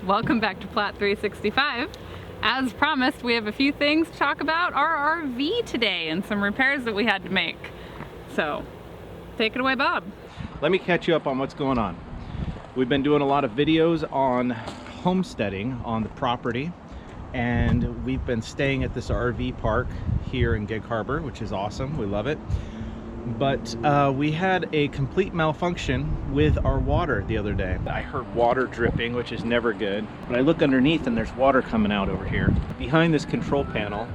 Welcome back to Platt365. As promised, we have a few things to talk about our RV today and some repairs that we had to make. So, take it away, Bob. Let me catch you up on what's going on. We've been doing a lot of videos on homesteading on the property, and we've been staying at this RV park here in Gig Harbor, which is awesome. We love it. But we had a complete malfunction with our water the other day. I heard water dripping, which is never good. But I look underneath and there's water coming out over here. Behind this control panel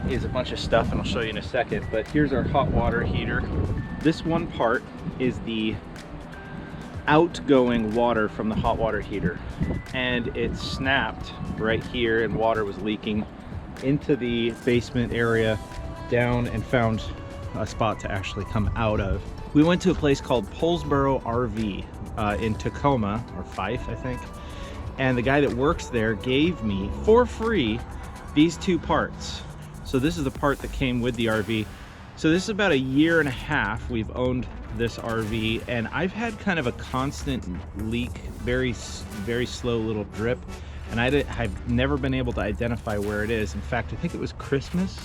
is a bunch of stuff, and I'll show you in a second. But here's our hot water heater. This one part is the outgoing water from the hot water heater. And it snapped right here, and water was leaking into the basement area down, and found a spot to actually come out of. We went to a place called Polsboro RV in Tacoma, or Fife, I think. And the guy that works there gave me for free these two parts. So this is the part that came with the RV. So this is about a year and a half we've owned this RV, and I've had kind of a constant leak, very slow little drip, and I've never been able to identify where it is. In fact, I think it was Christmas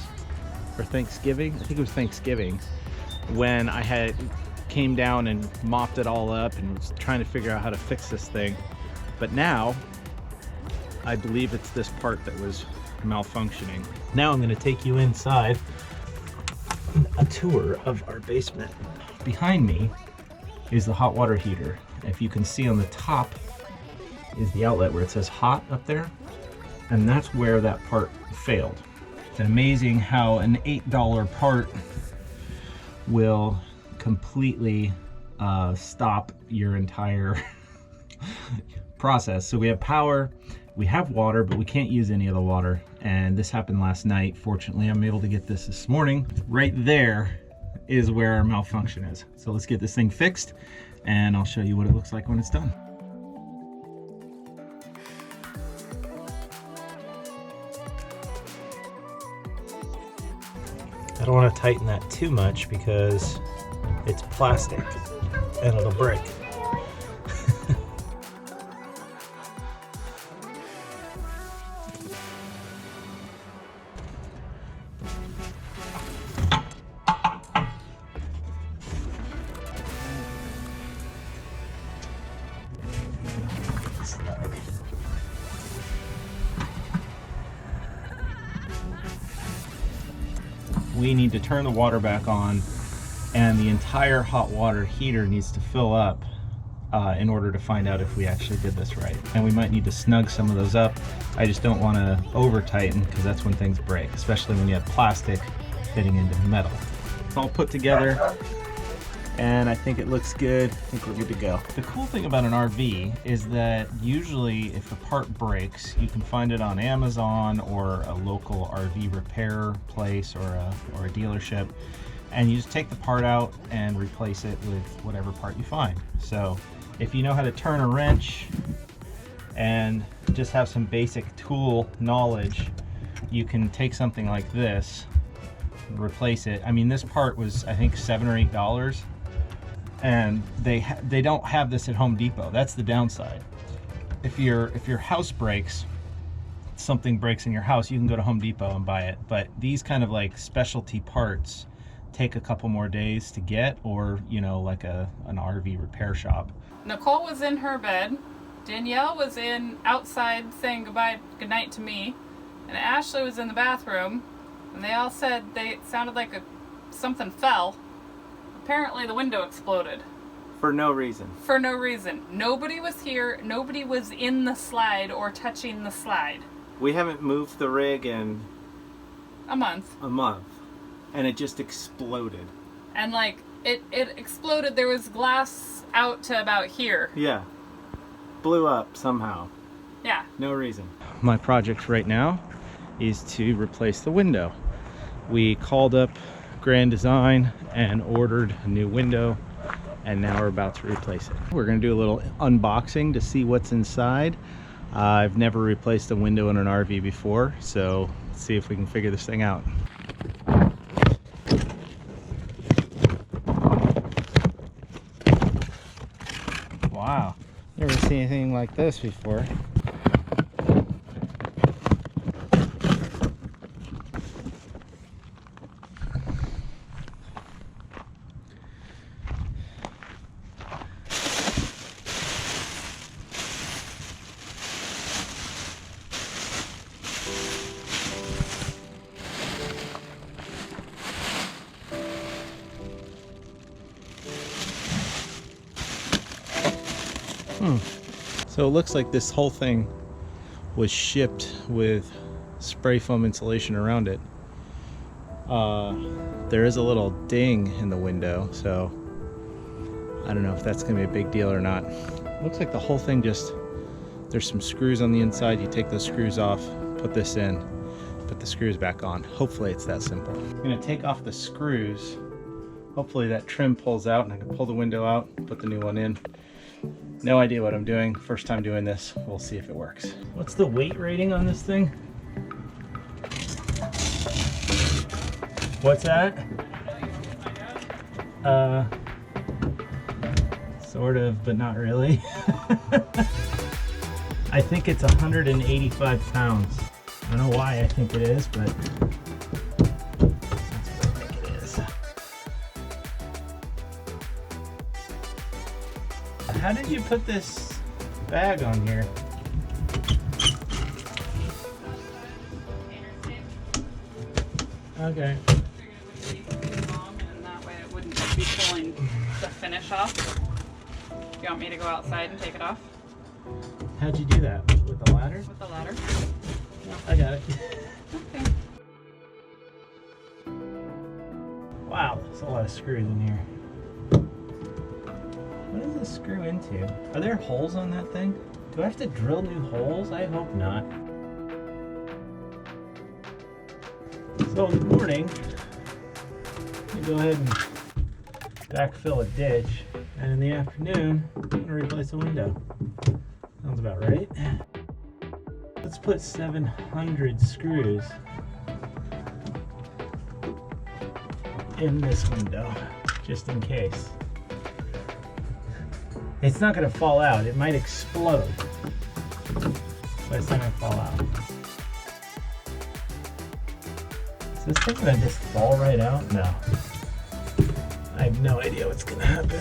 or Thanksgiving. I think it was Thanksgiving when I came down and mopped it all up and was trying to figure out how to fix this thing. But now I believe it's this part that was malfunctioning. Now I'm going to take you inside a tour of our basement. Behind me is the hot water heater. If you can see on the top is the outlet where it says hot up there, and that's where that part failed. It's amazing how an $8 part will completely stop your entire process. So we have power, we have water, but we can't use any of the water. And this happened last night. Fortunately, I'm able to get this morning. Right there is where our malfunction is. So let's get this thing fixed, and I'll show you what it looks like when it's done. I don't want to tighten that too much because it's plastic and it'll break. We need to turn the water back on, and the entire hot water heater needs to fill up in order to find out if we actually did this right. And we might need to snug some of those up. I just don't want to over tighten, because that's when things break, especially when you have plastic fitting into metal. It's all put together, and I think it looks good. I think we're good to go. The cool thing about an RV is that usually if a part breaks, you can find it on Amazon or a local RV repair place or a dealership, and you just take the part out and replace it with whatever part you find. So if you know how to turn a wrench and just have some basic tool knowledge, you can take something like this, replace it. I mean, this part was, I think, $7 or $8. And they don't have this at Home Depot. That's the downside. If your house breaks, something breaks in your house, you can go to Home Depot and buy it. But these kind of like specialty parts take a couple more days to get, or like an RV repair shop. Nicole was in her bed. Danielle was outside saying good night to me, and Ashley was in the bathroom, and they all said it sounded like something fell. Apparently the window exploded. For no reason. For no reason. Nobody was here. Nobody was in the slide or touching the slide. We haven't moved the rig in a month. And it just exploded. And like it exploded. There was glass out to about here. Yeah. Blew up somehow. Yeah. No reason. My project right now is to replace the window. We called up Grand Design and ordered a new window, and now we're about to replace it. We're going to do a little unboxing to see what's inside. I've never replaced a window in an RV before, so let's see if we can figure this thing out. Wow, never seen anything like this before. So it looks like this whole thing was shipped with spray foam insulation around it. There is a little ding in the window, so I don't know if that's gonna be a big deal or not. Looks like the whole thing just, there's some screws on the inside. You take those screws off, put this in, put the screws back on. Hopefully it's that simple. I'm gonna take off the screws. Hopefully that trim pulls out and I can pull the window out, put the new one in. No idea what I'm doing. First time doing this. We'll see if it works. What's the weight rating on this thing? What's that? Sort of, but not really. I think it's 185 pounds. I don't know why I think it is, but that's what I think it is. How did you put this bag on here? Okay. And that way it wouldn't be pulling the finish off. You want me to go outside and take it off? How'd you do that? With the ladder? With the ladder. I got it. Okay. Wow, there's a lot of screws in here. What does this screw into? Are there holes on that thing? Do I have to drill new holes? I hope not. So in the morning, you go ahead and backfill a ditch, and in the afternoon, I'm gonna replace a window. Sounds about right. Let's put 700 screws in this window, just in case. It's not gonna fall out. It might explode, but it's not gonna fall out. Is this thing gonna just fall right out? No. I have no idea what's gonna happen.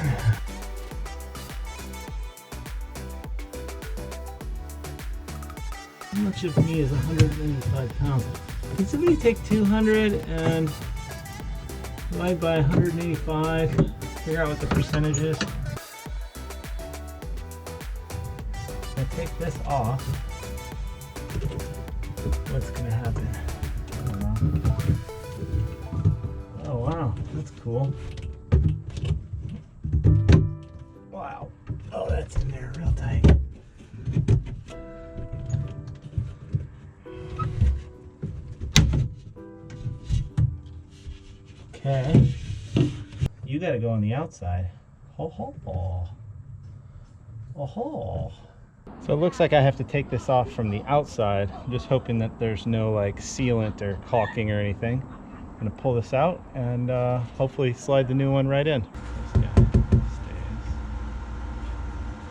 How much of me is 195 pounds? Can somebody take 200 and divide by 185? Figure out what the percentage is. If I take this off, what's gonna happen? I don't know. Oh wow, that's cool. Wow. Oh, that's in there real tight. Okay. You gotta go on the outside. Ho ho ho. Oh ho. So it looks like I have to take this off from the outside. I'm just hoping that there's no like sealant or caulking or anything. I'm gonna pull this out and hopefully slide the new one right in. This guy stays.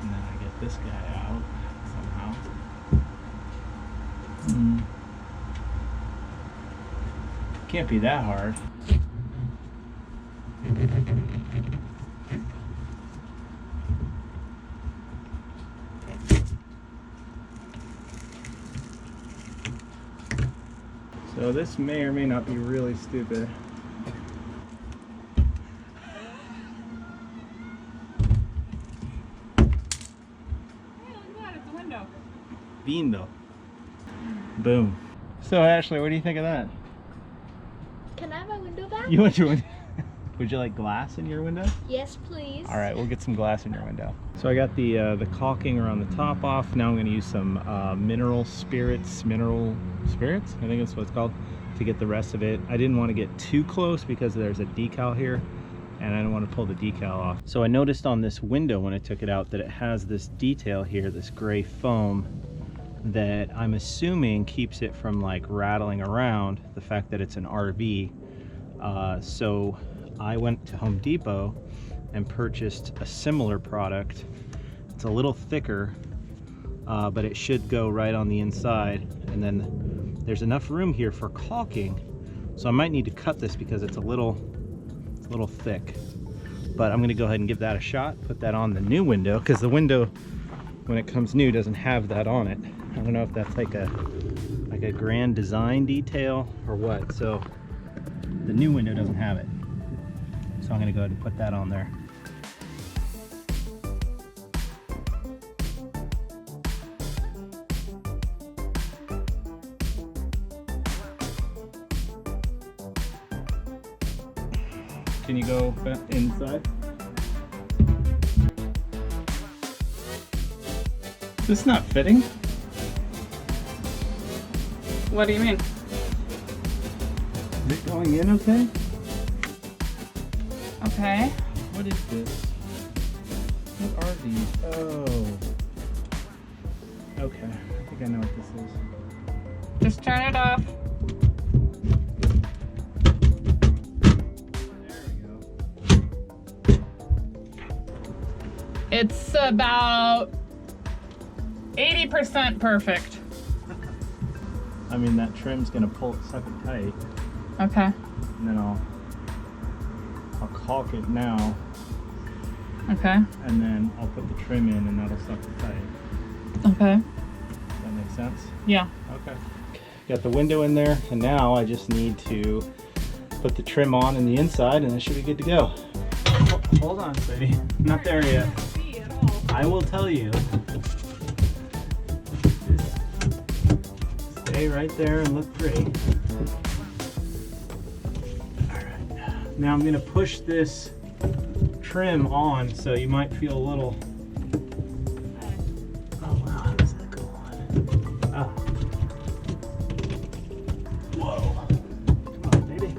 And then I get this guy out somehow. Can't be that hard. So this may or may not be really stupid. Hey, look at that, it's a window. Window. Boom. So Ashley, what do you think of that? Can I have my window back? You want your window? Would you like glass in your window? Yes, please. All right, we'll get some glass in your window. So I got the caulking around the top off. Now I'm going to use some mineral spirits, I think that's what it's called, to get the rest of it. I didn't want to get too close because there's a decal here, and I don't want to pull the decal off. So I noticed on this window when I took it out that it has this detail here, this gray foam, that I'm assuming keeps it from like rattling around, the fact that it's an RV. So I went to Home Depot and purchased a similar product. It's a little thicker, but it should go right on the inside. And then there's enough room here for caulking. So I might need to cut this because it's a little thick. But I'm gonna go ahead and give that a shot, put that on the new window, because the window, when it comes new, doesn't have that on it. I don't know if that's like a grand design detail or what. So the new window doesn't have it. So I'm gonna go ahead and put that on there. Can you go inside? This is not fitting. What do you mean? Is it going in okay? Okay. What is this? What are these? Oh. Okay, I think I know what this is. Just turn it off. There we go. It's about 80% perfect. I mean, that trim's gonna suck it tight, Okay. and then I'll caulk it now, Okay. and then I'll put the trim in, and that'll suck it tight. Okay. Does that make sense? Yeah. Okay. Got the window in there, and now I just need to put the trim on in the inside, and it should be good to go. Hold on, sweetie. Not there yet. I will tell you. Stay right there and look pretty. Alright. Now I'm going to push this trim on, so you might feel a little... Oh wow, how does that go on? Ah. Whoa. Come on, baby.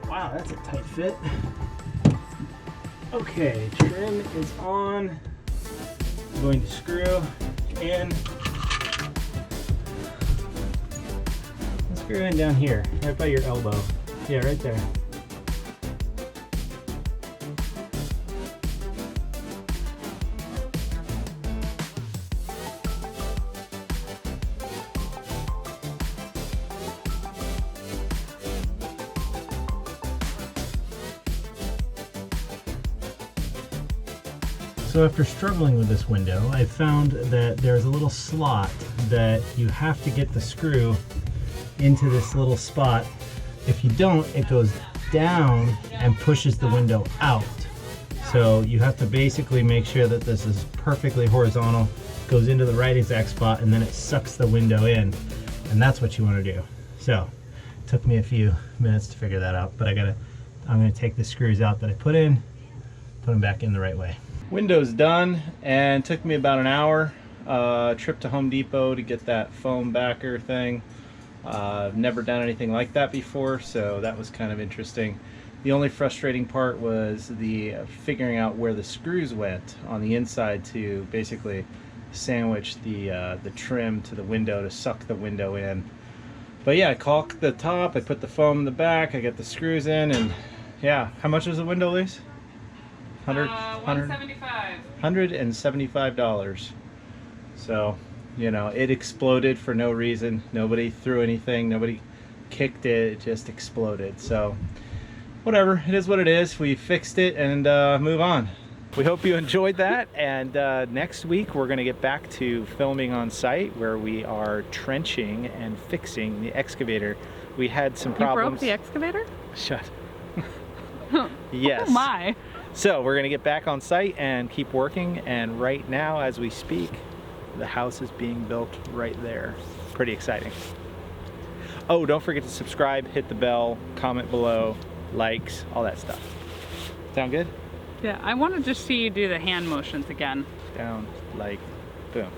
Wow, that's a tight fit. Okay, trim is on. I'm going to screw in. Screw in down here, right by your elbow. Yeah, right there. So after struggling with this window, I found that there's a little slot that you have to get the screw into this little spot. If you don't, it goes down and pushes the window out. So you have to basically make sure that this is perfectly horizontal, goes into the right exact spot, and then it sucks the window in. And that's what you want to do. So it took me a few minutes to figure that out, but I'm gonna take the screws out that I put in, put them back in the right way. Window's done, and took me about an hour. Trip to Home Depot to get that foam backer thing. I've never done anything like that before, so that was kind of interesting. The only frustrating part was the figuring out where the screws went on the inside to basically sandwich the trim to the window to suck the window in. But yeah, I caulked the top, I put the foam in the back, I got the screws in, and yeah. How much was the window, Lise? $175. So, you know, it exploded for no reason. Nobody threw anything, nobody kicked it, it just exploded. So whatever, it is what it is. We fixed it and move on. We hope you enjoyed that, and next week we're going to get back to filming on site where we are trenching and fixing the excavator. We had some problems. You broke the excavator? Shut. Yes. Oh my. So we're going to get back on site and keep working, and right now as we speak the house is being built right there. Pretty exciting. Oh, don't forget to subscribe, hit the bell, comment below, likes, all that stuff. Sound good? Yeah, I want to just see you do the hand motions again. Down, like, boom.